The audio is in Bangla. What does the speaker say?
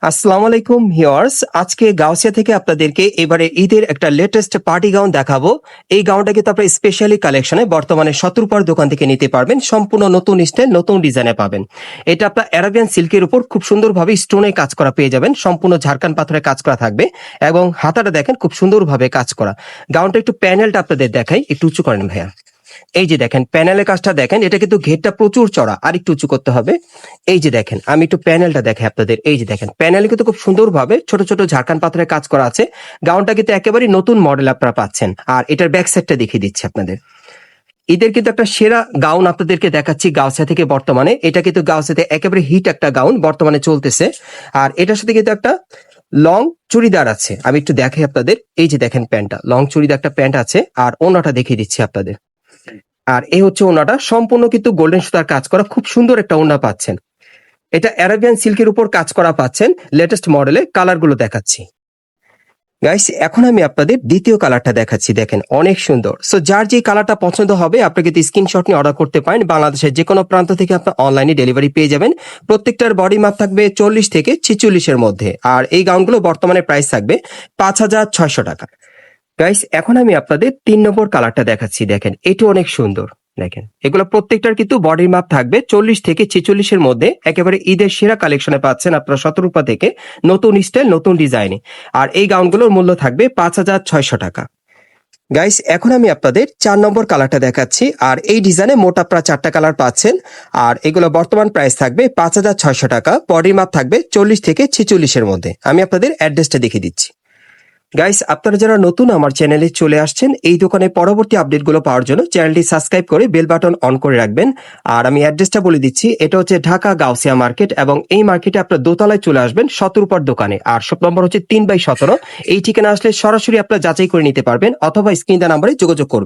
আসসালামু আলাইকুম ভিউয়ার্স, আজকে গাউসিয়া থেকে আপনাদেরকে এবারে ঈদের একটা লেটেস্ট পার্টি গাউন দেখাবো। এই গাউনটা কিন্তু আপনারা স্পেশালি কালেকশনে বর্তমানে শতরূপার দোকান থেকে নিতে পারবেন। সম্পূর্ণ নতুন স্টাইল, নতুন ডিজাইনে পাবেন। এটা আপনার অ্যারাবিয়ান সিল্কের উপর খুব সুন্দরভাবে স্টোনে কাজ করা পেয়ে যাবেন। সম্পূর্ণ ঝাড়খান পাথরে কাজ করা থাকবে এবং হাতাটা দেখেন খুব সুন্দরভাবে কাজ করা। গাউনটা একটু প্যানেলটা আপনাদের দেখাই, একটু উঁচু করেন ভাইয়া। এই যে দেখেন প্যানেলের কাজটা দেখেন, এটা কিন্তু ঘেরটা প্রচুর চড়া, আর একটু উঁচু করতে হবে। এই যে দেখেন, আমি একটু প্যানেলটা দেখাই আপনাদের। এই যে দেখেন প্যানেলে কিন্তু খুব সুন্দরভাবে ছোট ছোট ঝাড়খান পাথরের কাজ করা আছে। গাউনটা কিন্তু একেবারে নতুন মডেল আপনারা পাচ্ছেন। আর এটার ব্যাক সাইডটা দেখিয়ে দিচ্ছি আপনাদের। ঈদের কিন্তু একটা সেরা গাউন আপনাদেরকে দেখাচ্ছি গাউসিয়া থেকে বর্তমানে। এটা কিন্তু গাউসিয়াতে একেবারে হিট একটা গাউন বর্তমানে চলতেছে। আর এটার সাথে কিন্তু একটা লং চুড়িদার আছে, আমি একটু দেখাই আপনাদের। এই যে দেখেন প্যান্টটা, লং চুড়িদার একটা প্যান্ট আছে। আর ওনাটা দেখিয়ে দিচ্ছি আপনাদের। আর এই হচ্ছে ওনাটা, সম্পূর্ণ কিন্তু গোল্ডেন সুতার কাজ করা, খুব সুন্দর একটা ওনা পাচ্ছেন। এটা অ্যারাবিয়ান সিল্কের উপর কাজ করা পাচ্ছেন। লেটেস্ট মডেলে কালারগুলো দেখাচ্ছি গাইস। এখন আমি আপনাদের দ্বিতীয় কালারটা দেখাচ্ছি, দেখেন অনেক সুন্দর। সো যার যে কালারটা পছন্দ হবে আপনি কিন্তু স্ক্রিনশট নিয়ে অর্ডার করতে পারেন। বাংলাদেশের যে কোনো প্রান্ত থেকে আপনি অনলাইনে ডেলিভারি পেয়ে যাবেন। প্রত্যেকটার বডি মাপ থাকবে 40 থেকে 46-এর মধ্যে। আর এই গাউনগুলো বর্তমানে প্রাইস থাকবে 5,600 টাকা। গাইস এখন আমি আপনাদের 3 নম্বর কালারটা দেখাচ্ছি, দেখেন এটা অনেক সুন্দর। দেখেন এগুলো প্রত্যেকটার কিন্তু বডির মাপ থাকবে 40 থেকে 46-এর মধ্যে। একেবারে ঈদের সেরা কালেকশনে পাচ্ছেন আপনারা শতরূপা থেকে, নতুন স্টাইল, নতুন ডিজাইনে। আর এই গাউনগুলোর মূল্য থাকবে 5,600 টাকা। গাইস এখন আমি আপনাদের 4 নম্বর কালারটা দেখাচ্ছি। আর এই ডিজাইনে মোট আপনারা 4টা কালার পাচ্ছেন। আর এগুলো বর্তমান প্রাইস থাকবে 5,600 টাকা। বডির মাপ থাকবে 40 থেকে 46-এর মধ্যে। আমি আপনাদের অ্যাড্রেসটা দেখিয়ে দিচ্ছি। গাইস আপনারা যারা নতুন আমার চ্যানেলে চলে আসছেন, এই দোকানে পরবর্তী আপডেটগুলো পাওয়ার জন্য চ্যানেলটি সাবস্ক্রাইব করে বেল বাটন অন করে রাখবেন। আর আমি অ্যাড্রেসটা বলে দিচ্ছি, এটা হচ্ছে ঢাকা গাউসিয়া মার্কেট, এবং এই মার্কেটে আপনার দোতলায় চলে আসবেন শতরূপার দোকানে। আর শপ নম্বর হচ্ছে 3/17। এই ঠিকানা আসলে সরাসরি আপনারা যাচাই করে নিতে পারবেন, অথবা স্ক্রিন দেওয়া নাম্বারে যোগাযোগ করবেন।